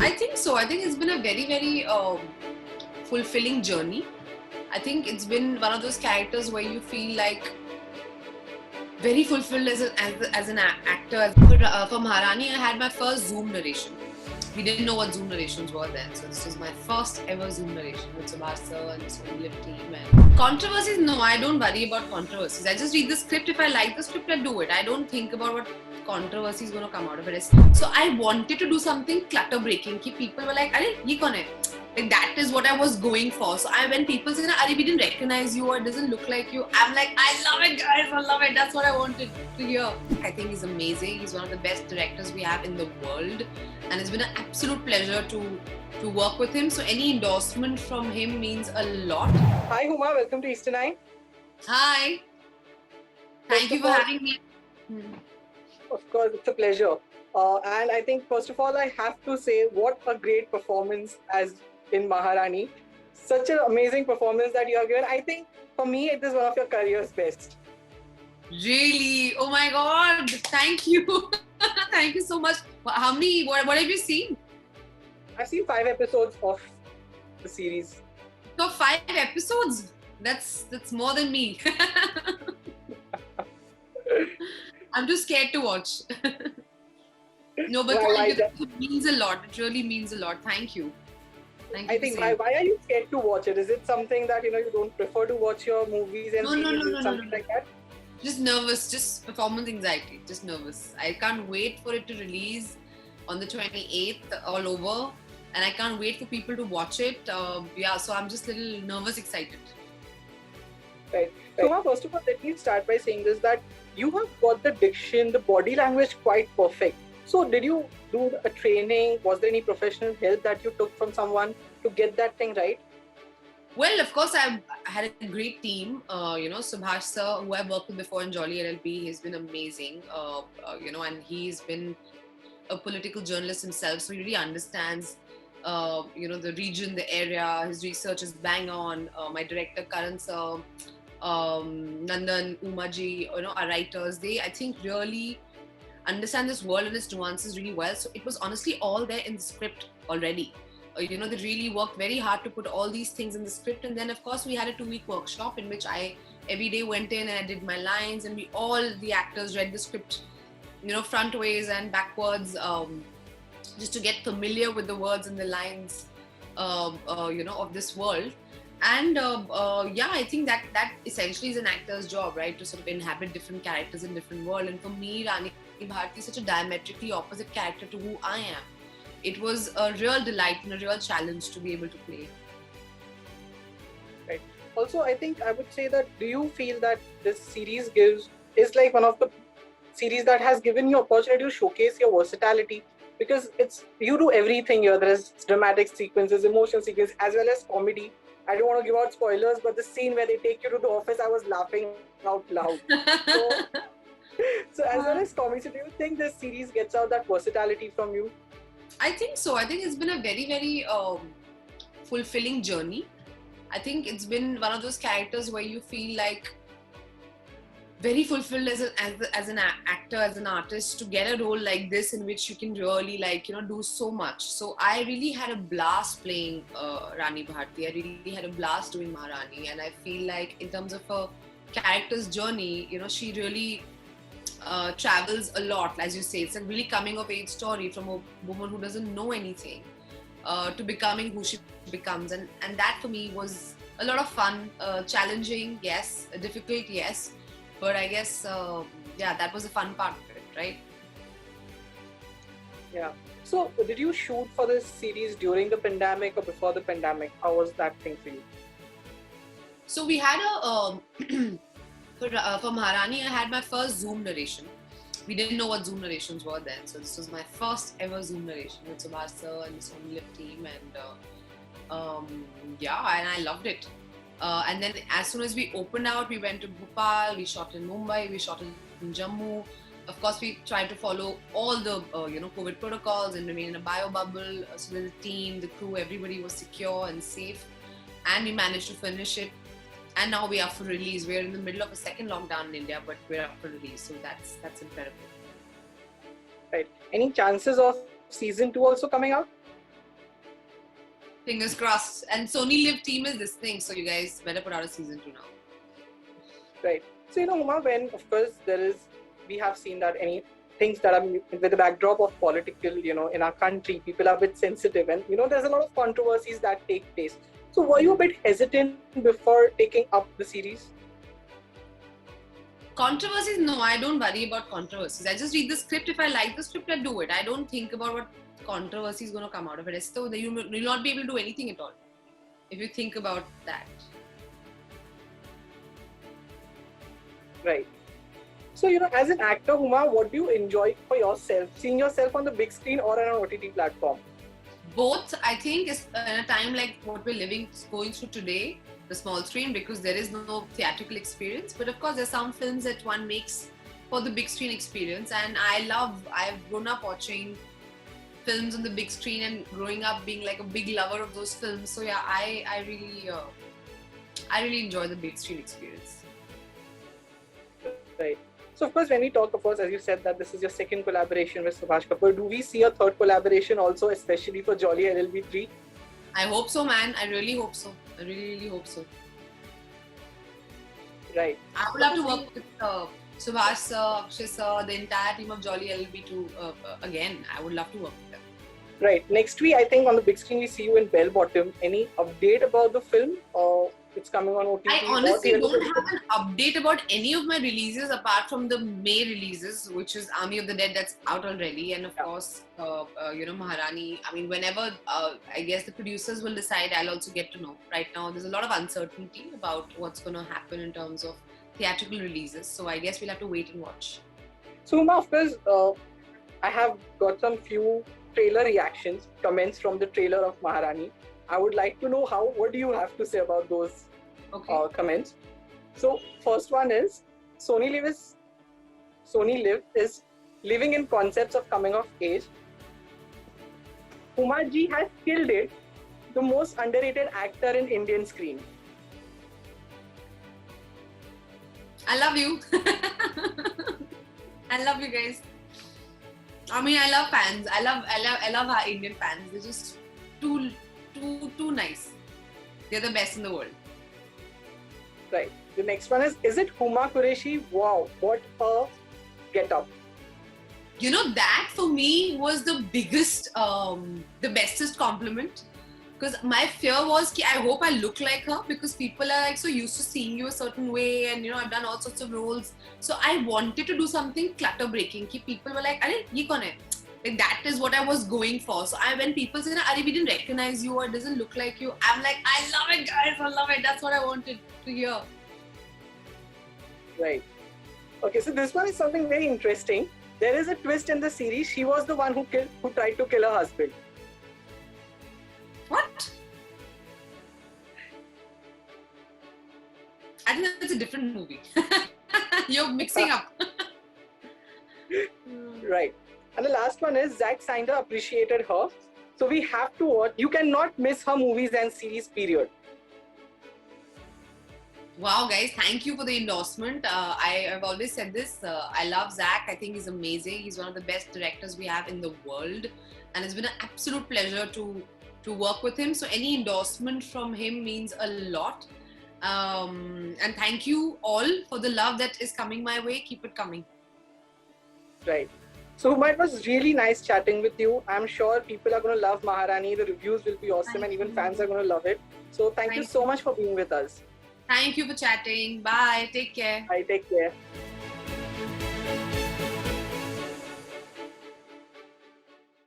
I think so. I think it's been a very fulfilling journey. I think it's been one of those characters where you feel like very fulfilled as an actor. For Maharani, I had my first Zoom narration. We didn't know what Zoom narrations were then, so this was my first ever Zoom narration with Subhash sir and Sony Live team. And controversies, no, I don't worry about controversies. I just read the script. If I like the script, I do it. I don't think about what controversy is going to come out of it. So I wanted to do something clutter breaking. People were like, "Arey, ye kaun hai?" Like that is what I was going for. So when people say, "Arey, we didn't recognize you," or "it doesn't look like you," I'm like, "I love it, guys! I love it." That's what I wanted to hear. I think he's amazing. He's one of the best directors we have in the world, and it's been an absolute pleasure to work with him. So any endorsement from him means a lot. Hi Huma, welcome to Eastern Eye. Hi. Thank you for having me. Of course, it's a pleasure. And I think first of all, I have to say what a great performance as in Maharani. Such an amazing performance that you have given. I think for me, it is one of your career's best. Really? Oh my God! Thank you. Thank you so much. How many? What have you seen? I've seen 5 episodes of the series. So 5 episodes? That's more than me. I'm just scared to watch. No, but it means a lot. It really means a lot. Thank you. Thank you. I think why are you scared to watch it? Is it something that you don't prefer to watch your movies and series? Something like that? Just nervous, just performance anxiety, just nervous. I can't wait for it to release on the 28th all over, and I can't wait for people to watch it. So I'm just a little nervous, excited. Right. So first of all, let me start by saying this, that you have got the diction, the body language quite perfect. So did you do a training? Was there any professional help that you took from someone to get that thing right? Well, of course, I had a great team. Subhash sir, who I've worked with before in Jolly LLB, he's been amazing. And he's been a political journalist himself, so he really understands, the region, the area. His research is bang on. My director Karan sir, Nandan, Umaji, our writers, they I think really understand this world and its nuances really well. So it was honestly all there in the script already. They really worked very hard to put all these things in the script. And then, of course, we had a 2-week workshop in which I every day went in and I did my lines, and the actors read the script, front ways and backwards, just to get familiar with the words and the lines, of this world. And I think that essentially is an actor's job, right? To sort of inhabit different characters in different world. And for me, Rani Bharti is such a diametrically opposite character to who I am. It was a real delight and a real challenge to be able to play. Right. Also, I think I would say that, do you feel that this series is like one of the series that has given you opportunity to showcase your versatility? Because you do everything here. There's dramatic sequences, emotional sequences, as well as comedy. I don't want to give out spoilers, but the scene where they take you to the office, I was laughing out loud. So as well as comedy, so do you think this series gets out that versatility from you? I think so. I think it's been a very fulfilling journey. I think it's been one of those characters where you feel like very fulfilled as an actor, as an artist, to get a role like this in which you can really do so much. So I really had a blast playing Rani Bharti. I really had a blast doing Maharani, and I feel like in terms of her character's journey, she really travels a lot. As you say, it's a really coming of age story from a woman who doesn't know anything to becoming who she becomes, and that for me was a lot of fun, challenging, yes, difficult, yes. But I guess, that was a fun part of it, right? Yeah. So, did you shoot for this series during the pandemic or before the pandemic? How was that thing for you? So, we had for Maharani, I had my first Zoom narration. We didn't know what Zoom narrations were then. So, this was my first ever Zoom narration with Subhash sir and the Sony Live team. And and I loved it. And then as soon as we opened out, we went to Bhopal, we shot in Mumbai, we shot in Jammu. Of course, we tried to follow all the COVID protocols and remain in a bio bubble. So the team, the crew, everybody was secure and safe. And we managed to finish it. And now we are for release. We're in the middle of a second lockdown in India, but we're up for release. So that's incredible. Right. Any chances of season 2 also coming out? Fingers crossed. And Sony Live team is this thing, so you guys better put out a season 2 now. Right. So, Huma, when, of course, we have seen that any things that are with the backdrop of political, in our country, people are a bit sensitive and, there's a lot of controversies that take place. So, were you a bit hesitant before taking up the series? Controversies? No, I don't worry about controversies. I just read the script. If I like the script, I do it. I don't think about what controversy is going to come out of it. So you will not be able to do anything at all if you think about that. Right. So, as an actor, Huma, what do you enjoy for yourself? Seeing yourself on the big screen or on an OTT platform? Both, I think, is in a time like what we're going through today, the small screen, because there is no theatrical experience. But of course, there's some films that one makes for the big screen experience. And I've grown up watching films on the big screen and growing up being like a big lover of those films. So yeah, I really enjoy the big screen experience. Right. So of course, when we talk, of course, as you said that this is your second collaboration with Subhash Kapoor, do we see a third collaboration also, especially for Jolly LLB 3? I hope so, man. I really hope so. I really hope so. Right. I would love to work with Subhash sir, Akshay sir, the entire team of Jolly LLB 2 again. I would love to work with them. Right. Next week, I think on the big screen we see you in Bell Bottom. Any update about the film, or it's coming on OTT? I honestly don't have an update about any of my releases apart from the May releases, which is Army of the Dead, that's out already, and of course, Maharani. I mean, whenever I guess the producers will decide, I'll also get to know. Right now, there's a lot of uncertainty about what's going to happen in terms of theatrical releases. So I guess we'll have to wait and watch. So, Huma, of course, I have got some few trailer reactions, comments from the trailer of Maharani. I would like to know what do you have to say about those comments. So, first one is, Sony Live is living in concepts of coming of age. Kumar ji has killed it, the most underrated actor in Indian screen. I love you. I love you guys. I mean, I love fans. I love our Indian fans. They're just too nice. They're the best in the world. Right. The next one is it Huma Qureshi? Wow, what a get-up. That for me was the biggest, the bestest compliment. Because my fear was, I hope I look like her, because people are like so used to seeing you a certain way, and I've done all sorts of roles. So I wanted to do something clutter breaking. People were like, "Arey, ye kaun hai?" Like that is what I was going for. So when people say, "Arey, we didn't recognize you," or "It doesn't look like you," I'm like, "I love it, guys! I love it." That's what I wanted to hear. Right. Okay, so this one is something very interesting. There is a twist in the series. She was the one who tried to kill her husband. What? I think that's a different movie. You're mixing up. Right. And the last one is Zack Snyder appreciated her. So we have to watch. You cannot miss her movies and series, period. Wow, guys, thank you for the endorsement. I have always said this. I love Zack. I think he's amazing. He's one of the best directors we have in the world. And it's been an absolute pleasure to work with him. So any endorsement from him means a lot. And thank you all for the love that is coming my way. Keep it coming. Right. So Huma, it was really nice chatting with you. I'm sure people are going to love Maharani. The reviews will be awesome, and even fans are going to love it. So thank you so much for being with us. Thank you for chatting. Bye. Take care. Bye. Take care.